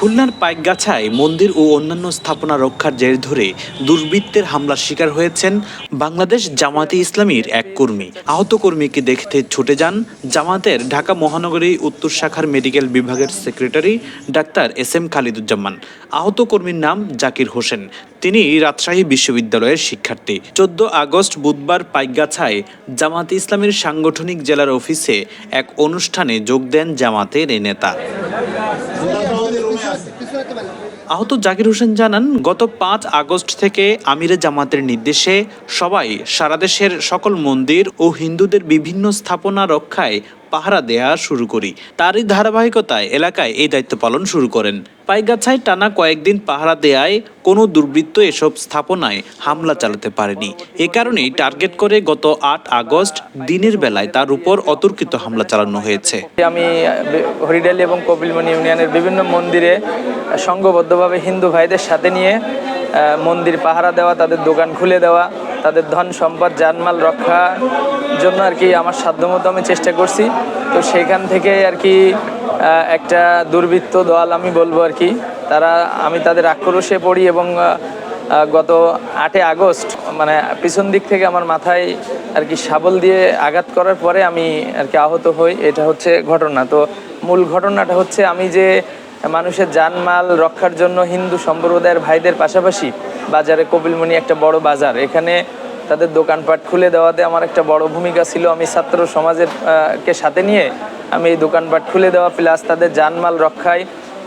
খুলনার পাইকগাছায় মন্দির ও অন্যান্য স্থাপনা রক্ষার জের ধরে দুর্বৃত্তের হামলার শিকার হয়েছেন বাংলাদেশ জামায়াতে ইসলামীর এক কর্মী। আহত কর্মীকে দেখতে ছুটে যান জামায়াতের ঢাকা মহানগরী উত্তর শাখার মেডিকেল বিভাগের সেক্রেটারি ডাক্তার এস.এম. খালিদুজ্জামান। আহত কর্মীর নাম জাকির হোসেন। তিনি রাজশাহী বিশ্ববিদ্যালয়ের শিক্ষার্থী। 14 আগস্ট বুধবার পাইকগাছায় জামায়াতে ইসলামীর সাংগঠনিক জেলার অফিসে এক অনুষ্ঠানে যোগ দেন জামায়াতের এই নেতা। আহত জাকির হোসেন জানান, গত 5 আগস্ট থেকে আমিরে জামাতের নির্দেশে সবাই সারা দেশের সকল মন্দির ও হিন্দুদের বিভিন্ন স্থাপনা রক্ষায় পাহারা দেয়া শুরু করি। তারই ধারাবাহিকতায় এলাকায় এই দায়িত্ব পালন শুরু করেন। পাইকগাছায় টানা কয়েকদিন পাহারা দেয়ায় কোনো দুর্বৃত্ত এসব স্থাপনায় হামলা চালাতে পারেনি। এ কারণেই টার্গেট করে গত 8 আগস্ট দিনের বেলায় তার উপর অতর্কিত হামলা চালানো হয়েছে। আমি হরিডালি এবং কপিলমুনি ইউনিয়নের বিভিন্ন মন্দিরে সংঘবদ্ধভাবে হিন্দু ভাইদের সাথে নিয়ে মন্দির পাহারা দেওয়া, তাদের দোকান খুলে দেওয়া, তাদের ধন সম্পদ জানমাল রক্ষার জন্য আর কি আমার সাধ্যমতো আমি চেষ্টা করছি। তো সেখান থেকে আর কি একটা দুর্বৃত্ত দল আমি বলবো আর কি, আমি তাদের আক্রোশে পড়ি এবং গত 8 আগস্ট মানে পিছন দিক থেকে আমার মাথায় আর কি শাবল দিয়ে আঘাত করার পরে আমি আর কি আহত হই। এটা হচ্ছে ঘটনা। তো মূল ঘটনাটা হচ্ছে আমি যে মানুষের জানমাল রক্ষার জন্য হিন্দু সম্প্রদায়ের ভাইদের পাশাপাশি বাজারে কপিলমুনি একটা বড় বাজার, এখানে তাদের দোকানপাট খুলে দেওয়াতে আমার একটা বড় ভূমিকা ছিল। আমি ছাত্র সমাজের কে সাথে নিয়ে আমি এই দোকানপাট খুলে দেওয়া প্লাস তাদের জানমাল রক্ষায়,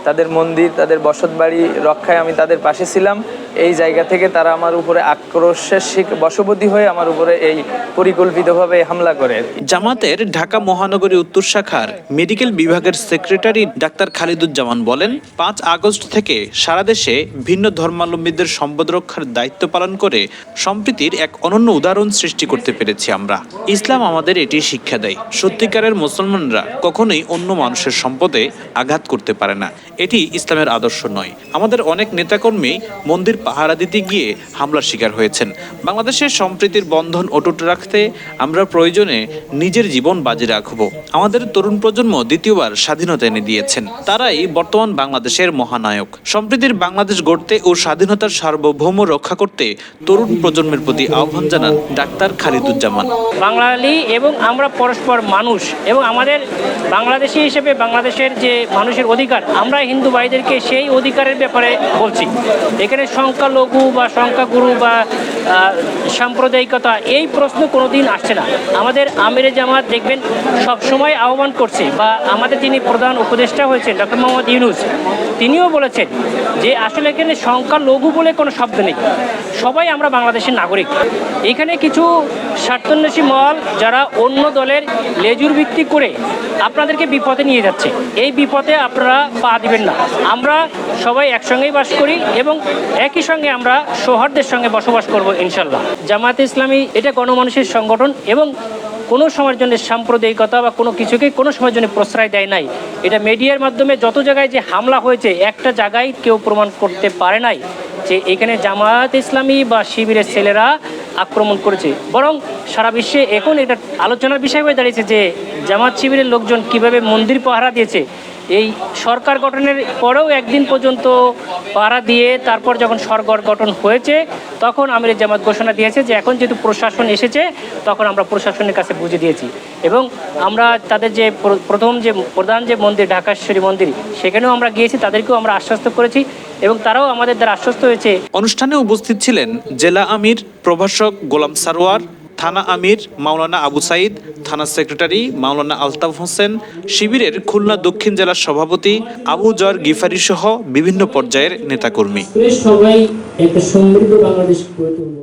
তাদের মন্দির, তাদের বসতবাড়ি রক্ষায় আমি তাদের পাশে ছিলাম। এই জায়গা থেকে তারা আমার উপরে আক্রোশের বশবর্তী হয়ে আমার উপরে এই পরিকল্পিতভাবে হামলা করে। জামাতের ঢাকা মহানগরী উত্তর শাখার মেডিকেল বিভাগের সেক্রেটারি ডাক্তার খালিদুজ্জামান বলেন, 5 আগস্ট থেকে সারা দেশে ভিন্ন ধর্মাবলম্বীদের সম্পদ রক্ষার দায়িত্ব পালন করে সম্প্রীতির এক অনন্য উদাহরণ সৃষ্টি করতে পেরেছি আমরা। ইসলাম আমাদের এটি শিক্ষা দেয়, সত্যিকারের মুসলমানরা কখনোই অন্য মানুষের সম্পদে আঘাত করতে পারে না। এটি ইসলামের আদর্শ নয়। আমাদের অনেক নেতাকর্মী মন্দির পাহারা দিতে গিয়ে হামলার শিকার হয়েছেন। বাংলাদেশের সম্প্রীতির বন্ধন অটুট রাখতে আমরা প্রয়োজনে নিজের জীবন বাজি রাখব। আমাদের তরুণ প্রজন্ম দ্বিতীয়বার স্বাধীনতা এনে দিয়েছেন। তারাই বর্তমান বাংলাদেশের মহানায়ক। সম্প্রীতির বাংলাদেশ গড়তে ও স্বাধীনতার সার্বভৌম রক্ষা করতে তরুণ প্রজন্মের প্রতি আহ্বান জানান ডাক্তার খালিদুজ্জামান। বাঙালি এবং আমরা পরস্পর মানুষ এবং আমাদের বাংলাদেশি হিসেবে বাংলাদেশের যে মানুষের অধিকার, আমরা হিন্দু ভাইদেরকে সেই অধিকারের ব্যাপারে বলছি। এখানে সংখ্যালঘু বা সংখ্যাগুরু বা সাম্প্রদায়িকতা এই প্রশ্ন কোনোদিন আসছে না। আমাদের আমিরে জামাত দেখবেন সবসময় আহ্বান করছে, বা আমাদের যিনি প্রধান উপদেষ্টা হয়েছেন ডক্টর মোহাম্মদ ইউনূস, তিনিও বলেছেন যে আসলে এখানে সংখ্যালঘু বলে কোনো শব্দ নেই, সবাই আমরা বাংলাদেশের নাগরিক। এখানে কিছু স্বার্থান্বেষী মহল যারা অন্য দলের লেজুর ভিত্তি করে আপনাদেরকে বিপদে নিয়ে যাচ্ছে, এই বিপদে আপনারা পা দিবেন না। আমরা সবাই একসঙ্গেই বাস করি এবং একই সঙ্গে আমরা সৌহার্দ্যের সঙ্গে বসবাস করব ইনশাল্লাহ। জামায়াতে ইসলামী এটা গণমানুষের সংগঠন এবং কোনো সময়ের জন্য সাম্প্রদায়িকতা বা কোনো কিছুকে কোনো সময়ের জন্য প্রশ্রয় দেয় নাই। এটা মিডিয়ার মাধ্যমে যত জায়গায় যে হামলা হয়েছে, একটা জায়গায় কেউ প্রমাণ করতে পারে নাই যে এখানে জামায়াতে ইসলামী বা শিবিরের ছেলেরা আক্রমণ করেছে। বরং সারা বিশ্বে এখন এটা আলোচনার বিষয় হয়ে দাঁড়িয়েছে যে জামাত শিবিরের লোকজন কিভাবে মন্দির পাহারা দিয়েছে। এই সরকার গঠনের পরেও একদিন পর্যন্ত পাহারা দিয়ে তারপর যখন সরকার গঠন হয়েছে তখন আমিরে জামাত ঘোষণা দিয়েছে যে এখন যেহেতু প্রশাসন এসেছে তখন আমরা প্রশাসনের কাছে বুঝে দিয়েছি। এবং আমরা তাদের যে প্রধান যে মন্দির ঢাকেশ্বরী মন্দির, সেখানেও আমরা গিয়েছি, তাদেরকেও আমরা আশ্বস্ত করেছি এবং তারাও আমাদের দ্বারা আশ্বস্ত হয়েছে। অনুষ্ঠানে উপস্থিত ছিলেন জেলা আমির প্রভাষক গোলাম সারোয়ার, থানা আমির মাওলানা আবু সাইদ, থানা সেক্রেটারি মাওলানা আলতাফ হোসেন, শিবিরের খুলনা দক্ষিণ জেলার সভাপতি আবু জর গিফারি সহ বিভিন্ন পর্যায়ের নেতাকর্মী। সবাই একটা সমৃদ্ধ বাংলাদেশ গড়ে তুলব।